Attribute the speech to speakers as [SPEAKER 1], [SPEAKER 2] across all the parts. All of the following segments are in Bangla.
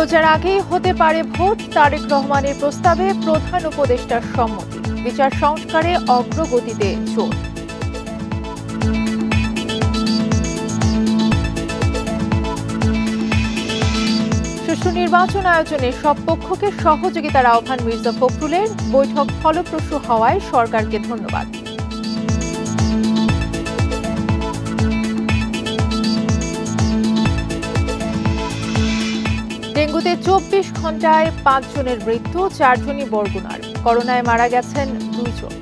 [SPEAKER 1] রোজার আগেই হতে পারে ভোট, তারেক রহমানের প্রস্তাবে প্রধান উপদেষ্টার সম্মতি। বিচার সংস্কারে অগ্রগতিতে জোর। সুষ্ঠু নির্বাচন আয়োজনে সব পক্ষকে সহযোগিতার আহ্বান মির্জা ফখরুলের। বৈঠক ফলপ্রসূ হওয়ায় সরকারকে ধন্যবাদ। ডেঙ্গুতে 24 ঘন্টায় 5 জনের মৃত্যু, 4 জনই বরগুনার। করোনায় মারা গেছেন 2 জন।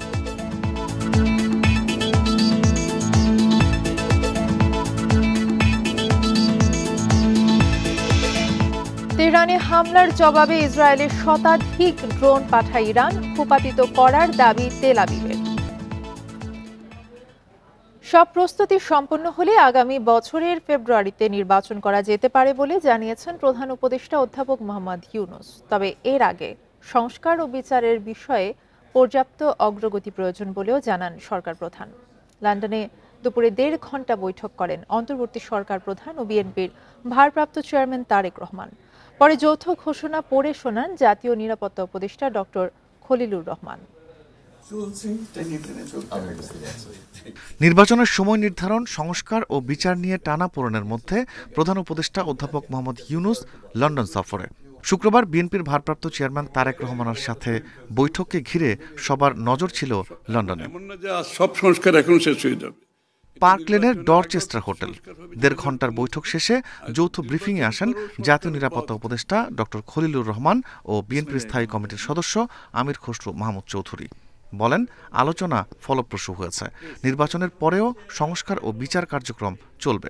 [SPEAKER 1] তেহরানে হামলার জবাবে ইসরায়েলের শতাধিক ড্রোন পাঠায় ইরান, ভূপাতিত করার দাবি তেল আবিবের। সব প্রস্তুতি সম্পন্ন হলে আগামী বছরের ফেব্রুয়ারিতে নির্বাচন করা যেতে পারে বলে জানিয়েছেন প্রধান উপদেষ্টা অধ্যাপক মোহাম্মদ ইউনূস। তবে এর আগে সংস্কার ও বিচারের বিষয়ে পর্যাপ্ত অগ্রগতি প্রয়োজন বলেও জানান সরকার প্রধান। লন্ডনে দুপুরে 1.5 ঘণ্টা বৈঠক করেন অন্তর্বর্তী সরকার প্রধান ও বিএনপির ভারপ্রাপ্ত চেয়ারম্যান তারেক রহমান। পরে যৌথ ঘোষণা পড়ে শোনান জাতীয় নিরাপত্তা উপদেষ্টা ডক্টর খলিলুর রহমান।
[SPEAKER 2] নির্বাচনের সময় নির্ধারণ, সংস্কার ও বিচার নিয়ে টানাপোড়েনের মধ্যে প্রধান উপদেষ্টা অধ্যাপক মোহাম্মদ ইউনূস লন্ডন সফরে। শুক্রবার বিএনপির ভারপ্রাপ্ত চেয়ারম্যান তারেক রহমানের সাথে বৈঠককে ঘিরে সবার নজর ছিল লন্ডনে।
[SPEAKER 3] সব সংস্কার এখন শেষ হয়ে যাবে।
[SPEAKER 2] পার্ক লেনের ডরচেস্টার হোটেল। 1.5 ঘণ্টার বৈঠক শেষে যৌথ ব্রিফিংয়ে আসেন জাতীয় নিরাপত্তা উপদেষ্টা ডক্টর খলিলুর রহমান ও বিএনপির স্থায়ী কমিটির সদস্য আমির খসরু মাহমুদ চৌধুরী। বলেন, আলোচনা ফলপ্রসূ হয়েছে। নির্বাচনের পরেও সংস্কার ও বিচার কার্যক্রম চলবে।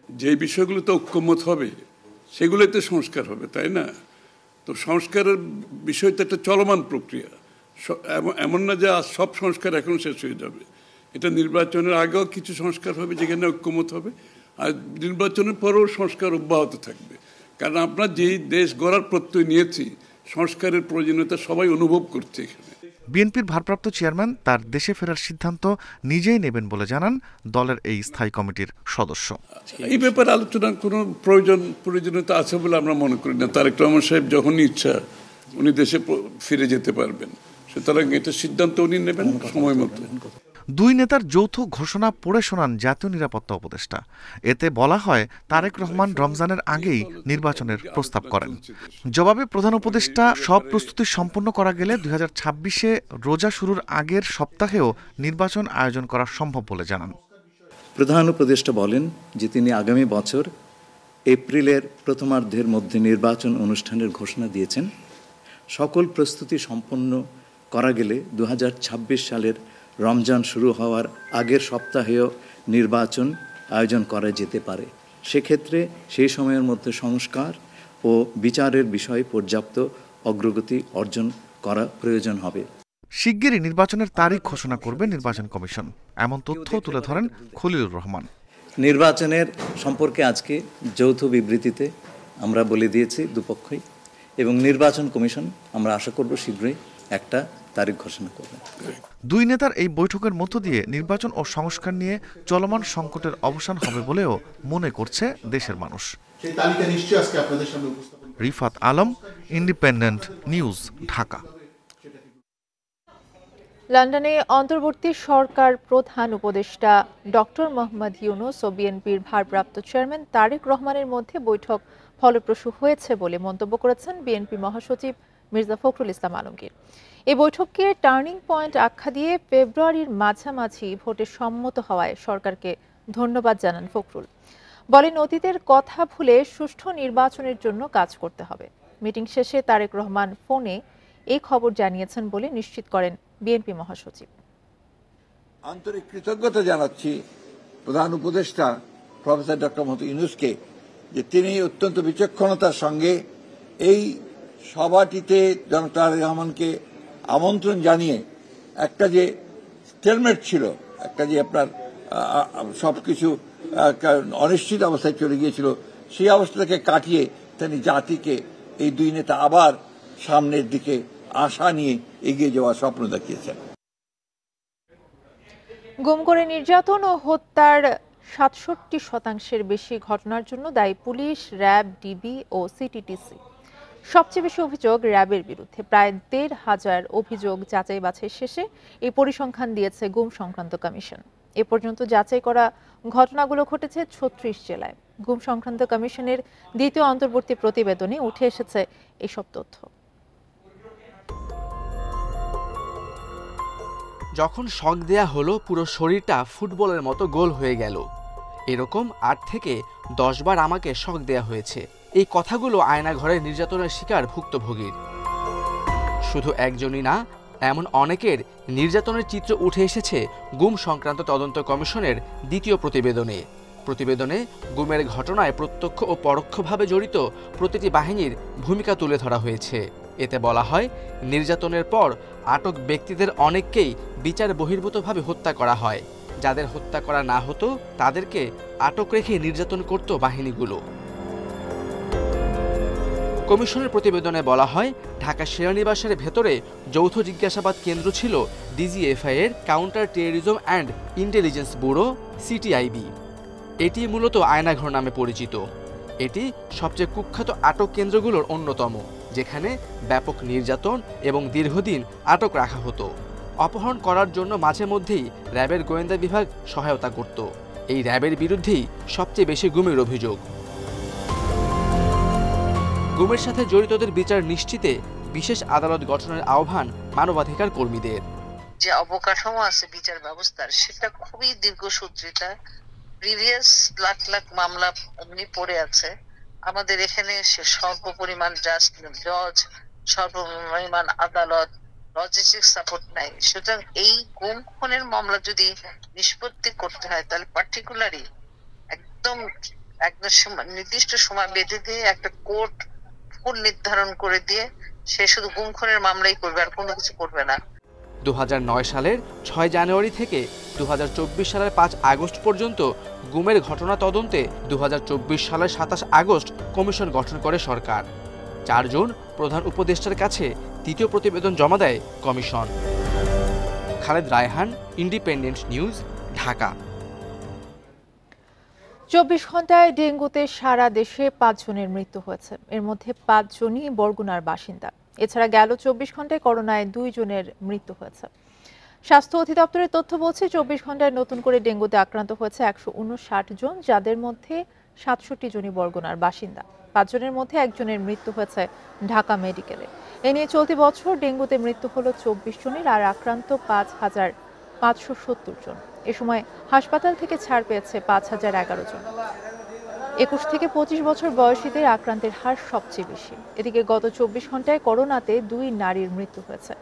[SPEAKER 3] যে বিষয়গুলোতে ঐক্যমত হবে সেগুলোতে সংস্কার হবে, তাই না? তো সংস্কারের বিষয়টা একটা চলমান প্রক্রিয়া। এমন না যে সব সংস্কার এখন শেষ হয়ে যাবে। এটা নির্বাচনের আগেও কিছু সংস্কার হবে যেখানে ঐক্যমত হবে, আর নির্বাচনের পরেও সংস্কার অব্যাহত থাকবে। কারণ আমরা যেই দেশ গড়ার প্রত্যয় নিয়েছি, সংস্কারের প্রয়োজনীয়তা সবাই অনুভব করছে। এখানে
[SPEAKER 2] বিএনপির ভারপ্রাপ্ত চেয়ারম্যান তার দেশে ফেরার সিদ্ধান্ত নিজেই নেবেন বলে জানান দলের এই স্থায়ী কমিটির সদস্য।
[SPEAKER 3] এই ব্যাপারে আলোচনার কোনো প্রয়োজনীয়তা আছে বলে আমরা মনে করি না। তারেক রহমান সাহেব যখনই ইচ্ছা উনি দেশে ফিরে যেতে পারবেন, সুতরাং এটা সিদ্ধান্ত উনি নেবেন সময় মতো।
[SPEAKER 2] 2 নেতার যৌথ ঘোষণা পড়ে শোনান জাতীয় নিরাপত্তা উপদেষ্টা। এতে বলা হয়, তারেক রহমান রমজানের আগেই নির্বাচনের প্রস্তাব করেন। জবাবে প্রধান উপদেষ্টা সব প্রস্তুতি সম্পন্ন করা গেলে 2026-এ রোজা শুরুর আগের সপ্তাহেও নির্বাচন আয়োজন করা সম্ভব বলে জানান।
[SPEAKER 4] প্রধান উপদেষ্টা বলেন যে তিনি আগামী বছর এপ্রিলের প্রথমার্ধের মধ্যে নির্বাচন অনুষ্ঠানের ঘোষণা দিয়েছেন। সকল প্রস্তুতি সম্পন্ন করা গেলে 2026 সালের রমজান শুরু হওয়ার আগের সপ্তাহেও নির্বাচন আয়োজন করা যেতে পারে। সেক্ষেত্রে সেই সময়ের মধ্যে সংস্কার ও বিচারের বিষয়ে পর্যাপ্ত অগ্রগতি অর্জন করা প্রয়োজন হবে।
[SPEAKER 2] শিগগিরই নির্বাচনের তারিখ ঘোষণা করবে নির্বাচন কমিশন, এমন তথ্য তুলে ধরেন খলিলুর রহমান।
[SPEAKER 4] নির্বাচনের সম্পর্কে আজকে যৌথ বিবৃতিতে আমরা বলে দিয়েছি দুপক্ষই, এবং নির্বাচন কমিশন আমরা আশা করব শীঘ্রই একটা তারিখ ঘোষণা করবে।
[SPEAKER 2] 2 নেতার এই বৈঠকের মধ্য দিয়ে নির্বাচন ও সংস্কার নিয়ে চলমান সংকটের অবসান হবে বলেও মনে করছে দেশের মানুষ। Rifat Alam, independent news, Dhaka.
[SPEAKER 1] লন্ডনে অন্তর্বর্তী সরকার প্রধান উপদেষ্টা ডক্টর মোহাম্মদ ইউনূস ও বিএনপির ভারপ্রাপ্ত চেয়ারম্যান তারেক রহমানের মধ্যে বৈঠক ফলপ্রসূ হয়েছে বলে মন্তব্য করেছেন বিএনপি মহাসচিব মির্জা ফখরুল ইসলাম আলমগীর। এই বৈঠককে টার্নিং পয়েন্ট আখ্যা দিয়ে ফেব্রুয়ারির মাঝামাঝি ভোটে সম্মত হওয়ায় সরকারকে ধন্যবাদ জানান ফখরুল। বলেন, অতীতের কথা ভুলে সুষ্ঠু নির্বাচনের জন্য কাজ করতে হবে। মিটিং শেষে তারেক রহমান ফোনে এই খবর জানিয়েছেন বলে নিশ্চিত করেন বিএনপি মহাসচিব।
[SPEAKER 5] আন্তরিক কৃতজ্ঞতা জানাচ্ছি প্রধান উপদেষ্টা প্রফেসর ডক্টর মোহাম্মদ ইউনূসকে যে তিনি অত্যন্ত বিচক্ষণতার সঙ্গে এই সভাটিতে জনাব তারেক রহমানকে আমন্ত্রণ জানিয়ে একটা যে স্টেলমেট ছিল, একটা যে আপনার সবকিছু অনিশ্চিত অবস্থায় চলে গিয়েছিল, সেই অবস্থাটাকে কাটিয়ে তিনি জাতিকে এই 2 নেতা আবার সামনের দিকে আশা নিয়ে এগিয়ে যাওয়ার স্বপ্ন দেখিয়েছেন।
[SPEAKER 1] গুম করে নির্যাতন ও হত্যার 67% বেশি ঘটনার জন্য দায়ী পুলিশ, র্যাব, ডিবি ও সিটিটিসি। সবচেয়ে বেশি অভিযোগ র্যাবের বিরুদ্ধে। প্রায় ১৫০০ অভিযোগ যাচাই বাছাই শেষে এই পরিসংখ্যান দিয়েছে গুম সংক্রান্ত কমিশন। এ পর্যন্ত যাচাই করা ঘটনাগুলো ঘটেছে ৩৬ জেলায়। গুম সংক্রান্ত কমিশনের দ্বিতীয় অন্তর্বর্তী প্রতিবেদনে উঠে এসেছে এসব তথ্য।
[SPEAKER 6] যখন শক দেয়া হলো পুরো শরীরটা ফুটবলের মতো গোল হয়ে গেল, এরকম ৮ থেকে ১০ বার আমাকে শক দেয়া হয়েছে। এই কথাগুলো আয়নাঘরের নির্যাতনের শিকার ভুক্তভোগীর। শুধু একজনই না, এমন অনেকের নির্যাতনের চিত্র উঠে এসেছে গুম সংক্রান্ত তদন্ত কমিশনের দ্বিতীয় প্রতিবেদনে। প্রতিবেদনে গুমের ঘটনায় প্রত্যক্ষ ও পরোক্ষভাবে জড়িত প্রতিটি বাহিনীর ভূমিকা তুলে ধরা হয়েছে। এতে বলা হয়, নির্যাতনের পর আটক ব্যক্তিদের অনেককেই বিচার বহির্ভূতভাবে হত্যা করা হয়। যাদের হত্যা করা না হতো তাদেরকে আটক রেখে নির্যাতন করত বাহিনীগুলো। কমিশনের প্রতিবেদনে বলা হয়, ঢাকা সেনানিবাসের ভেতরে যৌথ জিজ্ঞাসাবাদ কেন্দ্র ছিল ডিজিএফআই এর counter terrorism and intelligence bureau CTIB. এটি মূলত আয়নাঘর নামে পরিচিত। এটি সবচেয়ে কুখ্যাত আটক কেন্দ্রগুলোর অন্যতম, যেখানে ব্যাপক নির্যাতন এবং দীর্ঘদিন আটক রাখা হতো। অপহরণ করার জন্য মাঝে মধ্যেই র্যাবের গোয়েন্দা বিভাগ সহায়তা করত। এই র্যাবের বিরুদ্ধেই সবচেয়ে বেশি গুমের অভিযোগ। গুমের সাথে জড়িতদের বিচার নিশ্চিতে বিশেষ আদালত গঠনের আহ্বান মানবাধিকার কর্মীদের।
[SPEAKER 7] যে অবকাঠামো আছে বিচার ব্যবস্থার, সেটা খুবই দীর্ঘসূত্রিতা। প্রিভিয়াস লাখ লাখ মামলা এমনি পড়ে আছে। আমাদের এখানে স্বল্প পরিমাণ জজ, স্বল্প পরিমাণ আদালত, লজিস্টিক সাপোর্ট নাই। সুতরাং এই গুম খুনের মামলা যদি নিষ্পত্তি করতে হয়, তাহলে পার্টিকুলারলি একদম নির্দিষ্ট সময় বেঁধে দিয়ে একটা কোর্ট ফুল নির্ধারণ করে দিয়ে সে শুধু গুম খুনের মামলাই করবে, আর কোনো কিছু করবে না।
[SPEAKER 6] ২০০৯ সালের ৬ জানুয়ারি থেকে ২০২৪ সালের ৫ আগস্ট পর্যন্ত গুমের ঘটনা তদন্তে ২০২৪ সালের ২৭ আগস্ট কমিশন গঠন করে সরকার। ৪ জন প্রধান উপদেষ্টার কাছে তৃতীয় প্রতিবেদন জমা দেয় commission. Khaled Raihan, independent news, Dhaka.
[SPEAKER 1] ২৪ ঘন্টায় ডেঙ্গুতে সারা দেশে ৫ জনের মৃত্যু হয়েছে। এর মধ্যে ৫ জনই বরগুনার বাসিন্দা। এছাড়া গেল ২৪ ঘন্টায় করোনায় ২ জনের মৃত্যু হয়েছে। স্বাস্থ্য অধিদপ্তরের তথ্য বলছে, ২৪ ঘন্টায় নতুন করে ডেঙ্গুতে আক্রান্ত হয়েছে ১৫৯ জন, যাদের মধ্যে ৬৭ জনই বরগুনার বাসিন্দা। ৫ জনের মধ্যে ১ জনের মৃত্যু হয়েছে ঢাকা মেডিকেলে। এ নিয়ে চলতি বছর ডেঙ্গুতে মৃত্যু হলো ২৪ জনের, আর আক্রান্ত ৫,৫৭০ জন। এ সময় হাসপাতাল থেকে ছাড় পেয়েছে ৫,০১১ জন। ২১ থেকে ২৫ বছর বয়সীদের আক্রান্তের হার সবচেয়ে বেশি। এদিকে গত ২৪ ঘন্টায় করোনাতে ২ নারীর মৃত্যু হয়েছে।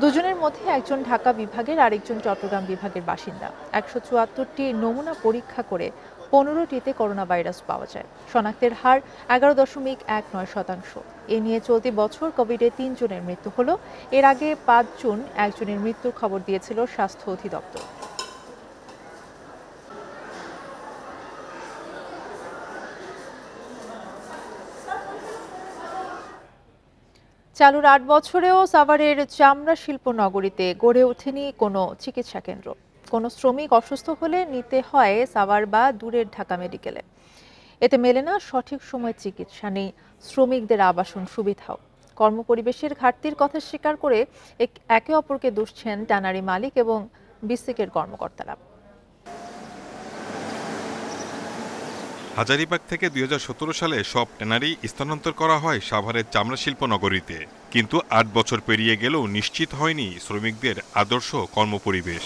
[SPEAKER 1] দুজনের মধ্যে একজন ঢাকা বিভাগের, আরেকজন চট্টগ্রাম বিভাগের বাসিন্দা। ১৭৪টি নমুনা পরীক্ষা করে ১৫টিতে করোনা ভাইরাস পাওয়া যায়। শনাক্তের হার ১১.১৯%। এ নিয়ে চলতি বছর কোভিডে ৩ জনের মৃত্যু হলো। এর আগে ৫ জুন একজনের মৃত্যুর খবর দিয়েছিল স্বাস্থ্য অধিদপ্তর। চালুর ৮ বছরেও সাভারের চামড়া শিল্প নগরীতে গড়ে ওঠেনি কোনো চিকিৎসা কেন্দ্র। কোনো শ্রমিক অসুস্থ হলে নিতে হয় সাভার বা দূরের ঢাকা মেডিকেলে। এতে মেলে না সঠিক সময়ে চিকিৎসা, নেই শ্রমিকদের আবাসন সুবিধাও। কর্মপরিবেশের ঘাটতির কথা স্বীকার করে একে অপরকে দুষছেন ট্যানারি মালিক এবং বিসিকের কর্মকর্তারা।
[SPEAKER 8] হাজারীবাগ থেকে ২০১৭ সালে সব ট্যানারি স্থানান্তর করা হয় সাভারের চামড়া শিল্প নগরীতে। কিন্তু ৮ বছর পেরিয়ে গেলেও নিশ্চিত হয়নি শ্রমিকদের আদর্শ কর্মপরিবেশ।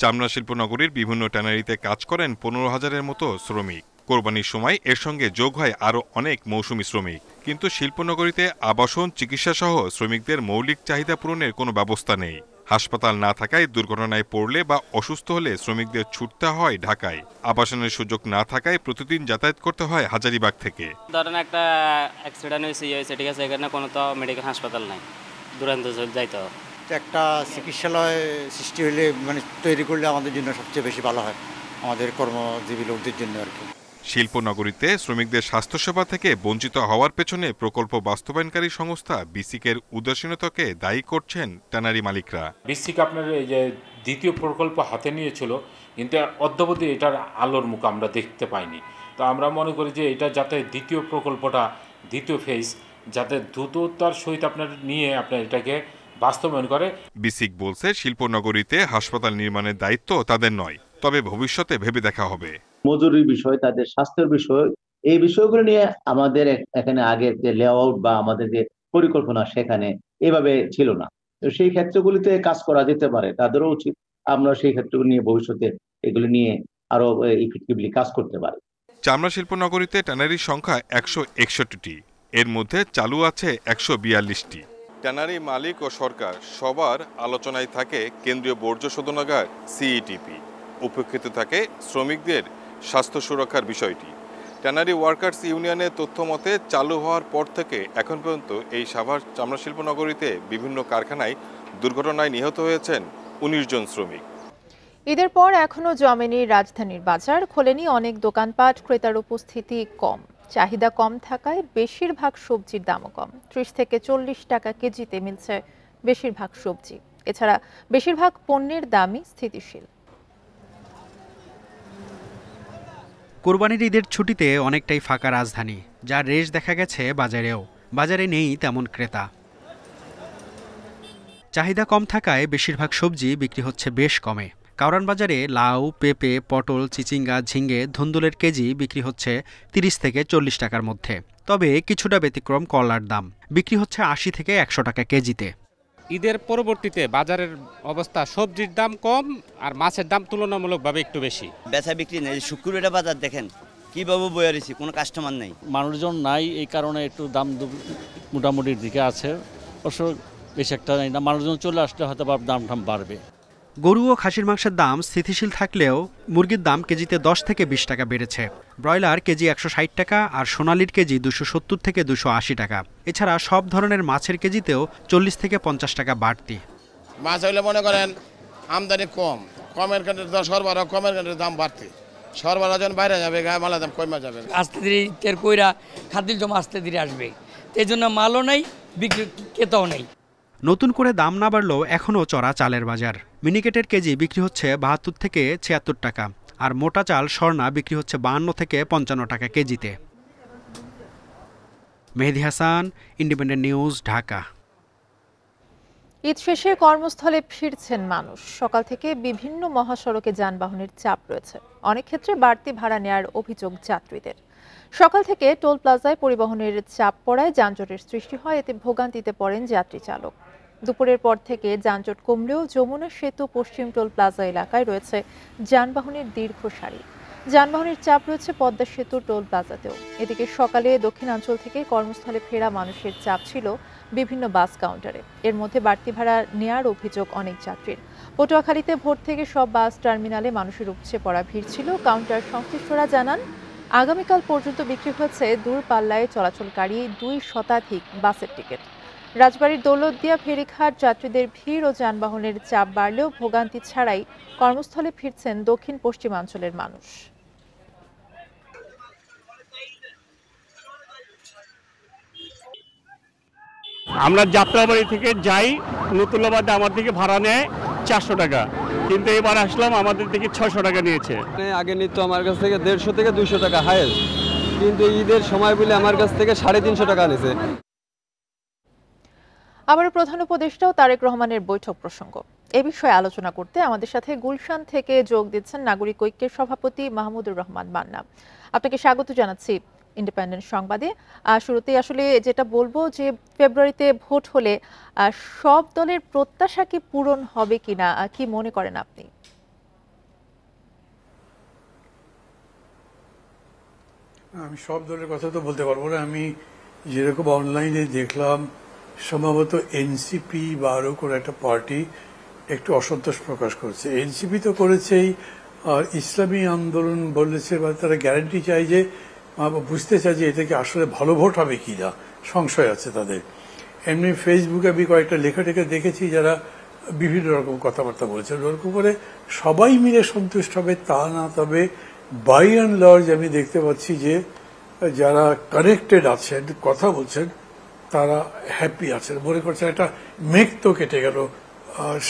[SPEAKER 8] চামড়া শিল্প নগরীর বিভিন্ন ট্যানারিতে কাজ করেন ১৫,০০০-এর মতো শ্রমিক। কোরবানির সময় এর সঙ্গে যোগ হয় আরও অনেক মৌসুমি শ্রমিক। কিন্তু শিল্পনগরীতে আবাসন, চিকিৎসা সহ শ্রমিকদের মৌলিক চাহিদা পূরণের কোনো ব্যবস্থা নেই। হাসপাতাল না থাকায় দুর্ঘটনায় পড়লে বা অসুস্থ হলে শ্রমিকদের ছুটতে হয় ঢাকায়। আবাসনের সুযোগ না থাকায় প্রতিদিন যাতায়াত করতে হয় হাজারীবাগ থেকে।
[SPEAKER 9] ধরেন একটা অ্যাক্সিডেন্ট হয়েছে, ঠিক আছে, এখানে কোনো তো মেডিকেল হাসপাতাল নাই, দূরান্ত যাইতে হবে।
[SPEAKER 10] একটা চিকিৎসালয় সৃষ্টি হলে তৈরি করলে আমাদের জন্য সবচেয়ে বেশি ভালো হয়, আমাদের কর্মজীবী লোকদের জন্য আর কি।
[SPEAKER 8] শিল্পনগরীতে শ্রমিকদের স্বাস্থ্যসেবা থেকে বঞ্চিত হওয়ার পেছনে প্রকল্প বাস্তবায়নকারী সংস্থা বিসিকের উদাসীনতাকে দায়ী করছেন ট্যানারি মালিকরা।
[SPEAKER 11] বিসিক আপনার এই যে দ্বিতীয় প্রকল্প হাতে নিয়েছিল, কিন্তু অদ্যাবধি এটার আলোর মুখ আমরা দেখতে পাইনি। তো আমরা মনে করি যে এটা যাতে দ্বিতীয় প্রকল্পটা দ্বিতীয় ফেজ যাতে দ্রুততার সহিত আপনার নিয়ে আপনার এটাকে বাস্তবায়ন করে।
[SPEAKER 8] বিসিক বলছে শিল্পনগরীতে হাসপাতাল নির্মাণের দায়িত্ব তাদের নয়, তবে ভবিষ্যতে ভেবে দেখা হবে।
[SPEAKER 12] মজুরির বিষয়, তাদের স্বাস্থ্যের বিষয়, এই বিষয়গুলো নিয়ে আমাদের এখানে আগের যে লেআউট বা আমাদের যে পরিকল্পনা সেখানে এভাবে ছিল না। তো সেই ক্ষেত্রগুলিতে কাজ করা যেতে পারে, তাদেরও উচিত আমরা সেই ক্ষেত্রগুলো নিয়ে ভবিষ্যতে এগুলো নিয়ে আরো ইফেক্টিভলি কাজ করতে পারি।
[SPEAKER 8] চামড়া শিল্পনগরীতে ট্যানারির সংখ্যা 161টি, এর মধ্যে চালু আছে 142টি। ট্যানারি মালিক ও সরকার সবার আলোচনায় থাকে কেন্দ্রীয় বর্জ্য শোধনাগার সিইটিপি, উপেক্ষিত থাকে শ্রমিকদের স্বাস্থ্য সুরক্ষার বিষয়টি। ট্যানারি ওয়ার্কার্স ইউনিয়নের তথ্য মতে চালু হওয়ার পর থেকে এখন পর্যন্ত এই সাভার চামড়া শিল্পনগরীতে বিভিন্ন কারখানায় দুর্ঘটনায় নিহত হয়েছেন 19 জন শ্রমিক।
[SPEAKER 1] ঈদের পর এখনো জমেনি রাজধানীর বাজার, খোলেনি অনেক দোকানপাট, ক্রেতার উপস্থিতি কম, চাহিদা কম থাকায় বেশিরভাগ সবজির দামও কম। 30 থেকে 40 টাকা কেজিতে মিলছে বেশিরভাগ সবজি। এছাড়া বেশিরভাগ পণ্যের দামই স্থিতিশীল।
[SPEAKER 13] কোরবানির ঈদের ছুটিতে অনেকটাই ফাঁকা রাজধানী, যার রেশ দেখা গেছে বাজারেও। বাজারে নেই তেমন ক্রেতা। চাহিদা কম থাকায় বেশিরভাগ সবজি বিক্রি হচ্ছে বেশ কমে। কারওয়ান বাজারে লাউ, পেঁপে, পটল, চিচিঙ্গা, ঝিঙ্গে, ধুন্দুলের কেজি বিক্রি হচ্ছে 30 থেকে 40 টাকার মধ্যে। তবে কিছুটা ব্যতিক্রম কলার দাম, বিক্রি হচ্ছে 80 থেকে 100 টাকা কেজিতে।
[SPEAKER 14] ঈদের পরবর্তীতে বাজারের অবস্থা, সবজির দাম কম আর মাছের দাম তুলনামূলকভাবে একটু বেশি।
[SPEAKER 15] বেচা বিক্রি নেই, শুক্রবারে বাজার দেখেন কিভাবে বয়ে রয়েছি, কোনো কাস্টমার নেই,
[SPEAKER 16] মানুষজন নাই, এই কারণে একটু দাম মোটামুটির দিকে আছে। অবশ্য বেশি একটা নেই না, মানুষজন চলে আসলে হয়তো দাম বাড়বে।
[SPEAKER 13] গরু ও খাসির মাংসের দাম স্থিতিশীল থাকলেও মুরগির দাম কেজিতে 10 থেকে 20 টাকা বেড়েছে। ব্রয়লার কেজি 160 টাকা আর সোনালির কেজি 270 থেকে 280 টাকা। এছাড়া সব ধরনের মাছের কেজিতেও 40 থেকে 50 টাকা বাড়তি।
[SPEAKER 17] মাছ হইলে মনে করেন আমদানি কম, কমের কারণে সরবরাহ কমের কারণে দাম বাড়তি। সরবরাহ যখন বাইরে যাবে গায়ে মালের দাম কমে যাবে।
[SPEAKER 18] আস্তে ধীরে টের কইরা খাদ্যের জমা আস্তে ধীরে আসবে, এই জন্য মালও নেই, বিক্রি ক্রেতাও নেই।
[SPEAKER 13] নতুন করে দাম না বাড়লেও এখনও চড়া চালের বাজার। মিনিকেটের কেজি বিক্রি হচ্ছে 72 থেকে 76 টাকা আর মোটা চাল স্বর্ণা বিক্রি হচ্ছে 52 থেকে 55 টাকা কেজিতে। Mehedi Hasan, independent news, Dhaka.
[SPEAKER 1] ঈদ শেষে কর্মস্থলে ফিরছেন মানুষ। সকাল থেকে বিভিন্ন মহাসড়কে যানবাহনের চাপ রয়েছে, অনেক ক্ষেত্রে বাড়তি ভাড়া নেওয়ার অভিযোগ যাত্রীদের। সকাল থেকে টোল প্লাজায় পরিবহনের চাপ পড়ায় যানজটের সৃষ্টি হয়, এতে ভোগান্তিতে পড়েন যাত্রী চালক। দুপুরের পর থেকে যানজট কমলেও যমুনা সেতু পশ্চিম টোল প্লাজা এলাকায় রয়েছে যানবাহনের দীর্ঘ সারি। যানবাহনের চাপ রয়েছে পদ্মা সেতু টোল প্লাজাতেও। এদিকে সকালে দক্ষিণাঞ্চল থেকে কর্মস্থলে ফেরা মানুষের চাপ ছিল বিভিন্ন বাস কাউন্টারে। এর মধ্যে বাড়তি ভাড়া নেয়ার অভিযোগ অনেক যাত্রীর। পটুয়াখালীতে ভোর থেকে সব বাস টার্মিনালে মানুষের উপচে পড়া ভিড় ছিল। কাউন্টার সংশ্লিষ্টরা জানান, আগামীকাল পর্যন্ত বিক্রি হয়েছে দূরপাল্লায় চলাচলকারী 2 শতাধিক বাসের টিকিট। রাজবাড়ীর দৌলতদিয়া ফেরিঘাট যাত্রীদের ভিড় ও যানবাহনের চাপ বাড়লেও ভোগান্তি ছাড়াই কর্মস্থলে ফিরছেন দক্ষিণ পশ্চিমাঞ্চলের মানুষ।
[SPEAKER 19] আমরা যাত্রাবাড়ি থেকে যাই নতুল্লাবাদে, আমার থেকে ভাড়া নেয় 400 টাকা, কিন্তু এবার আসলাম আমাদের থেকে 600 টাকা নিয়েছে।
[SPEAKER 20] আগে নিত আমার কাছ থেকে 150 থেকে 200 টাকা হাইয়েস্ট, কিন্তু ঈদের সময় বলে আমার কাছ থেকে 350 টাকা নিয়েছে।
[SPEAKER 1] আবার প্রধান উপদেষ্টা তারেক রহমানের বৈঠক প্রসঙ্গ, এ বিষয়ে আলোচনা করতে আমাদের সাথে গুলশান থেকে যোগ দিচ্ছেন নাগরিক ঐক্যের সভাপতি মাহমুদুর রহমান মান্না। আপনাকে স্বাগত জানাচ্ছি ইন্ডিপেন্ডেন্ট সংবাদে। শুরুতেই আসলে যেটা বলবো যে ফেব্রুয়ারিতে ভোট হলে সব দলের প্রত্যাশা কি পূরণ হবে কিনা, কি মনে করেন আপনি?
[SPEAKER 21] আমি সব দলের কথা তো বলতে পারবো না। আমি যেরকম অনলাইনে দেখলাম, সম্ভবত এনসিপি বা আরও কোনো একটা পার্টি একটু অসন্তোষ প্রকাশ করছে। এনসিপি তো করেছেই, আর ইসলামী আন্দোলন বলেছে, বা তারা গ্যারান্টি চাই যে, বুঝতে চাই যে এটা কি আসলে ভালো ভোট হবে কিনা, সংশয় আছে তাদের। এমনি ফেসবুকে আমি কয়েকটা লেখা টেখা দেখেছি যারা বিভিন্ন রকম কথাবার্তা বলেছে। ওরকম করে সবাই মিলে সন্তুষ্ট হবে তা না, তবে বাই অ্যান্ড লার্জ আমি দেখতে পাচ্ছি যে যারা কানেক্টেড আছেন, কথা বলছেন, তারা হ্যাপি আছেন, মনে করছেন একটা মেঘ তো কেটে গেল,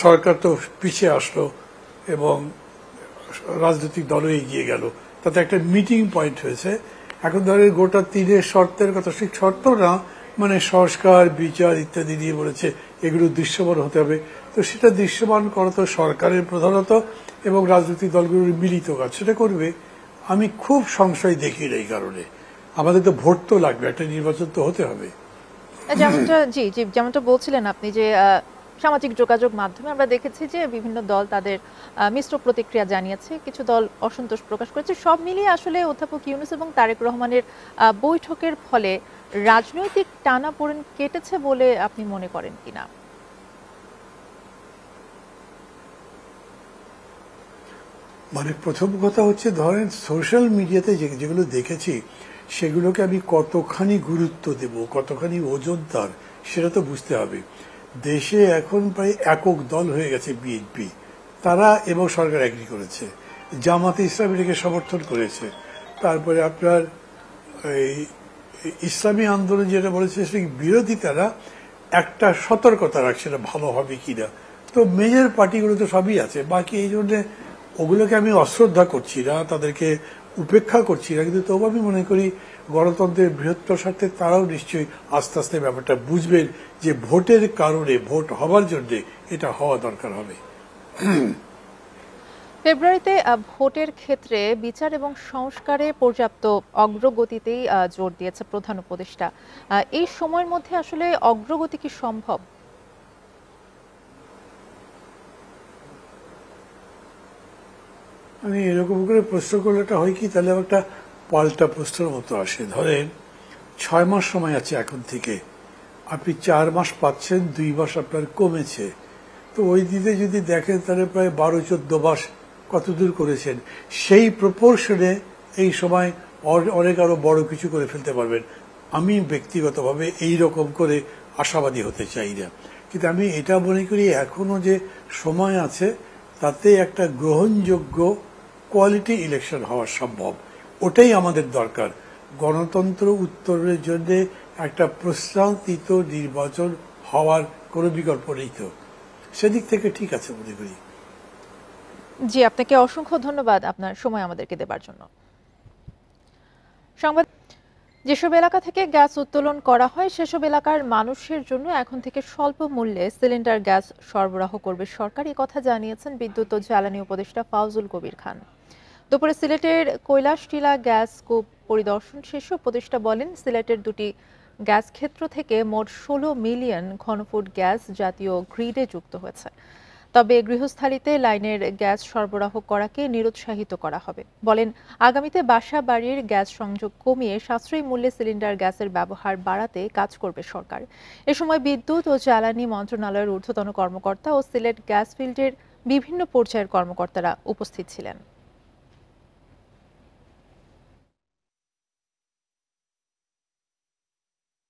[SPEAKER 21] সরকার তো পিছিয়ে আসলো এবং রাজনৈতিক দলও এগিয়ে গেল, তাতে একটা মিটিং পয়েন্ট হয়েছে। এখন ধরেন গোটা 3 শর্তের কথা, সেই শর্ত না, মানে সংস্কার, বিচার ইত্যাদি নিয়ে বলেছে এগুলো দৃশ্যমান হতে হবে। তো সেটা দৃশ্যমান করা তো সরকারের প্রধানত এবং রাজনৈতিক দলগুলোর মিলিত কাজ, সেটা করবে। আমি খুব সংশয় দেখি না এই কারণে। আমাদের তো ভোট তো লাগবে, একটা নির্বাচন তো হতে হবে।
[SPEAKER 1] যেমনটা বলছিলেন আপনি যে সামাজিক যোগাযোগ মাধ্যমে আমরা দেখেছি যে বিভিন্ন দল তাদের মিশ্র প্রতিক্রিয়া জানিয়েছে, কিছু দল অসন্তোষ প্রকাশ করেছে। সব মিলিয়ে আসলে অধ্যাপক ইউনূস এবং তারেক রহমানের বৈঠকের ফলে রাজনৈতিক টানাপোড়েন কেটেছে বলে আপনি মনে করেন কিনা?
[SPEAKER 21] মানে প্রথম কথা হচ্ছে, ধরেন সোশ্যাল মিডিয়াতে যেগুলো দেখেছি সেগুলোকে আমি কতখানি গুরুত্ব দেব, কতখানি ওজন তার, সেটা তো বুঝতে হবে। দেশে এখন প্রায় একক দল হয়ে গেছে বিএনপি, তারা এবং সরকার এগ্রি করেছে, জামাতে ইসলামী এটাকে সমর্থন করেছে। তারপরে আপনার এই ইসলামী আন্দোলন যেটা বলেছে, সেই বিরোধিতারা একটা সতর্কতা রাখছে না ভালো হবে কিনা। তো মেজর পার্টিগুলো তো সবই আছে, বাকি এই জন্য ওগুলোকে আমি অশ্রদ্ধা করছি না, তাদেরকে উপেক্ষা করছি না, কিন্তু তবু আমি মনে করি গণতন্ত্রের বৃহত্তর স্বার্থে তারাও নিশ্চয়ই আস্তে আস্তে ব্যাপারটা বুঝবেন যে ভোটের কারণে, ভোট হবার জন্য এটা হওয়া দরকার হবে।
[SPEAKER 1] ফেব্রুয়ারিতে ভোটের ক্ষেত্রে বিচার এবং সংস্কারে পর্যাপ্ত অগ্রগতিতেই জোর দিয়েছে প্রধান উপদেষ্টা। এই সময়ের মধ্যে আসলে অগ্রগতি কি সম্ভব?
[SPEAKER 21] আমি এরকম করে প্রশ্ন করলে এটা হয় কি, তাহলে একটা পাল্টা প্রশ্নের মতো আসে। ধরেন 6 মাস সময় আছে এখন থেকে, আপনি 4 মাস পাচ্ছেন, 2 মাস আপনার কমেছে। তো ওই দিকে যদি দেখেন তাহলে প্রায় 12-14 মাস কতদূর করেছেন। সেই প্রপোর্শনে এই সময় অনেক আরো বড় কিছু করে ফেলতে পারবেন। আমি ব্যক্তিগতভাবে এই রকম করে আশাবাদী হতে চাই না, কিন্তু আমি এটা মনে করি এখনো যে সময় আছে, তাতে একটা গ্রহণযোগ্য কোয়ালিটি ইলেকশন হওয়া সম্ভব। ওটাই আমাদের দরকার। গণতন্ত্র উত্তরের জন্য একটা প্রশ্নাতীত নির্বাচন হওয়ার কোনো বিকল্প নেই, তো সেদিক থেকে ঠিক আছে মনে করি।
[SPEAKER 1] জি, আপনাকে অসংখ্য ধন্যবাদ আপনার সময় আমাদেরকে দেবার জন্য। সংবাদ, যেসব এলাকা থেকে গ্যাস উত্তোলন করা হয় সেসব এলাকার মানুষের জন্য এখন থেকে স্বল্প মূল্যে সিলিন্ডার গ্যাস সরবরাহ করবে সরকার, এই কথা জানিয়েছেন বিদ্যুৎ ও জ্বালানি উপদেষ্টা ফাউজুল কবির খান। দুপুরে সিলেটের কৈলাসটিলা গ্যাস কূপ পরিদর্শন শেষে উপদেষ্টা বলেন, সিলেটের 2টি গ্যাস ক্ষেত্র থেকে মোট 16 মিলিয়ন ঘনফুট গ্যাস জাতীয় গ্রিডে যুক্ত হয়েছে। তবে গৃহস্থালিতে লাইনের গ্যাস সরবরাহ করাকে নিরুৎসাহিত করা হবে। বলেন, আগামীতে বাসা বাড়ির গ্যাস সংযোগ কমিয়ে সাশ্রয়ী মূল্যে সিলিন্ডার গ্যাসের ব্যবহার বাড়াতে কাজ করবে সরকার। এ সময় বিদ্যুৎ ও জ্বালানি মন্ত্রণালয়ের ঊর্ধ্বতন কর্মকর্তা ও সিলেট গ্যাস ফিল্ডের বিভিন্ন পর্যায়ের কর্মকর্তারা উপস্থিত ছিলেন।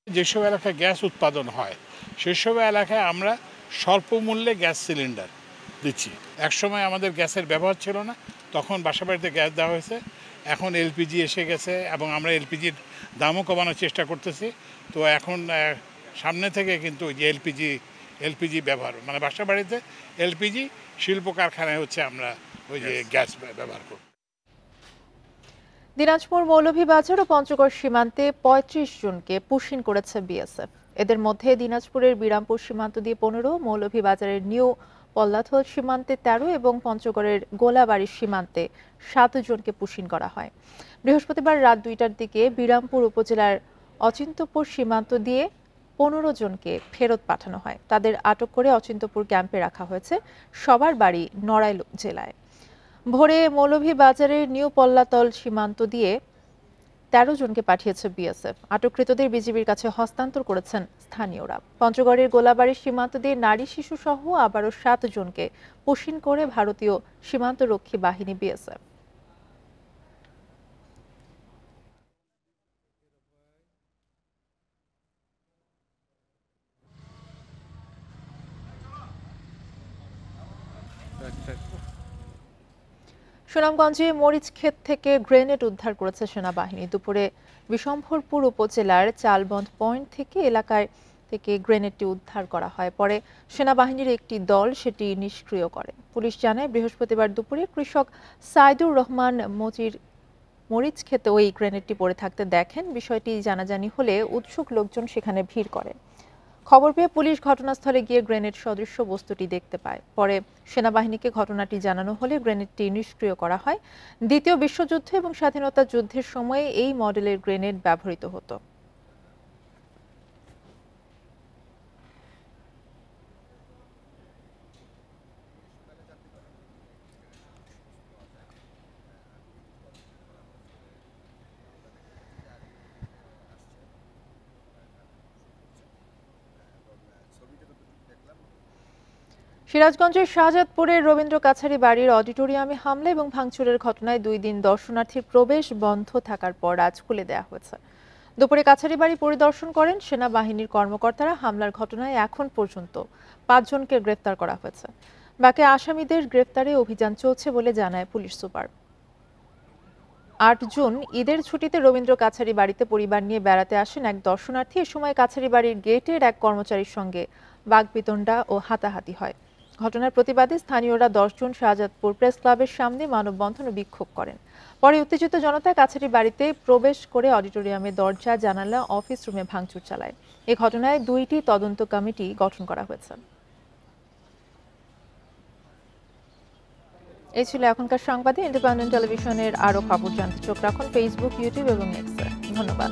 [SPEAKER 3] যেসব এলাকায় গ্যাস উৎপাদন হয় সেসব এলাকায় আমরা স্বল্প মূল্যে গ্যাস সিলিন্ডার দিচ্ছি। একসময় আমাদের গ্যাসের ব্যবহার ছিল না, তখন বাসাবাড়িতে গ্যাস দেওয়া হয়েছে। এখন এলপিজি এসে গেছে এবং আমরা এলপিজির দামও কমানোর চেষ্টা করতেছি। তো এখন সামনে থেকে কিন্তু যে এলপিজি ব্যবহার, মানে বাসাবাড়িতে এলপিজি, শিল্প কারখানায় হচ্ছে আমরা ওই যে গ্যাস ব্যবহার করব।
[SPEAKER 1] দিনাজপুর মৌলভীবাজার ও পঞ্চগড় সীমান্তে 35 জনকে পুশিন করেছে বিএসএফ। এদের মধ্যে দিনাজপুরের বিরামপুর সীমান্ত দিয়ে 15, মৌলভীবাজারের নিউ পল্লাথল সীমান্তে 13 এবং পঞ্চগড়ের গোলাবাড়ি সীমান্তে 7 জনকে পুশিন করা হয়। বৃহস্পতিবার রাত 2টার দিকে বিরামপুর উপজেলার অচিন্তপুর সীমান্ত দিয়ে 15 জনকে ফেরত পাঠানো হয়। তাদের আটক করে অচিন্তপুর ক্যাম্পে রাখা হয়েছে। সবার বাড়ি নড়াইল জেলায়। ভোরে মৌলভীবাজারের নিউ পল্লাতল সীমান্ত দিয়ে 13 জনকে পাঠিয়েছে বিএসএফ। আটককৃতদের বিজিবির কাছে হস্তান্তর করেছেন স্থানীয়রা। পঞ্চগড়ের গোলাবাড়ির সীমান্ত দিয়ে নারী শিশু সহ আবারও 7 জনকে পুশিন করে ভারতীয় সীমান্তরক্ষী বাহিনী বিএসএফ। সুনামগঞ্জে মরিচ ক্ষেত থেকে গ্রেনেড উদ্ধার করেছে সেনাবাহিনী। দুপুরে বিশম্ভরপুর উপজেলার চালবন্ধ পয়েন্ট থেকে এলাকায় থেকে গ্রেনেডটি উদ্ধার করা হয়। পরে সেনাবাহিনীর একটি দল সেটি নিষ্ক্রিয় করে। পুলিশ জানায়, বৃহস্পতিবার দুপুরে কৃষক সাইদুর রহমান মজির মরিচ খেতে ওই গ্রেনেডটি পড়ে থাকতে দেখেন। বিষয়টি জানাজানি হলে উৎসুক লোকজন সেখানে ভিড় করে। খবর পেয়ে পুলিশ ঘটনাস্থলে গিয়ে গ্রেনেড সদৃশ্য বস্তুটি দেখতে পায়। পরে সেনাবাহিনীকে ঘটনাটি জানানো হলে গ্রেনেডটি নিষ্ক্রিয় করা হয়। দ্বিতীয় বিশ্বযুদ্ধ এবং স্বাধীনতা যুদ্ধের সময়ে এই মডেলের গ্রেনেড ব্যবহৃত হতো। সিরাজগঞ্জের শাহজাদপুরের রবীন্দ্র কাছারি বাড়ির অডিটোরিয়ামে হামলা এবং ভাঙচুরের ঘটনায় 2 দিন দর্শনার্থীর প্রবেশ বন্ধ থাকার পর আজ খুলে দেওয়া হয়েছে। দুপুরে কাছারি বাড়ি পরিদর্শন করেন সেনাবাহিনীর কর্মকর্তারা। হামলার ঘটনায় এখন পর্যন্ত 5 জনকে গ্রেফতার করা হয়েছে। বাকি আসামিদের গ্রেফতারে অভিযান চলছে বলে জানায় পুলিশ সুপার। 8 জুন ঈদের ছুটিতে রবীন্দ্র কাছারি বাড়িতে পরিবার নিয়ে বেড়াতে আসেন এক দর্শনার্থী। এ সময় কাছারি বাড়ির গেটের এক কর্মচারীর সঙ্গে বাগবিতণ্ডা ও হাতাহাতি হয়। ঘটনার প্রতিবাদে স্থানীয়রা 10 জন শাহজাদপুর প্রেস ক্লাবের সামনে মানববন্ধন ও বিক্ষোভ করেন। পরে উত্তেজিত জনতা কাছারি বাড়িতে প্রবেশ করে অডিটোরিয়ামের দরজা, জানালা, অফিস রুমে ভাঙচুর চালায়। এই ঘটনায় 2টি তদন্ত কমিটি গঠন করা হয়েছে। এই ছিল এখনকার সংবাদে। ইন্ডিপেন্ডেন্ট টেলিভিশনের আরও খবর জানতে চোখ রাখুন ফেসবুক, ইউটিউব এবং এক্সে। ধন্যবাদ।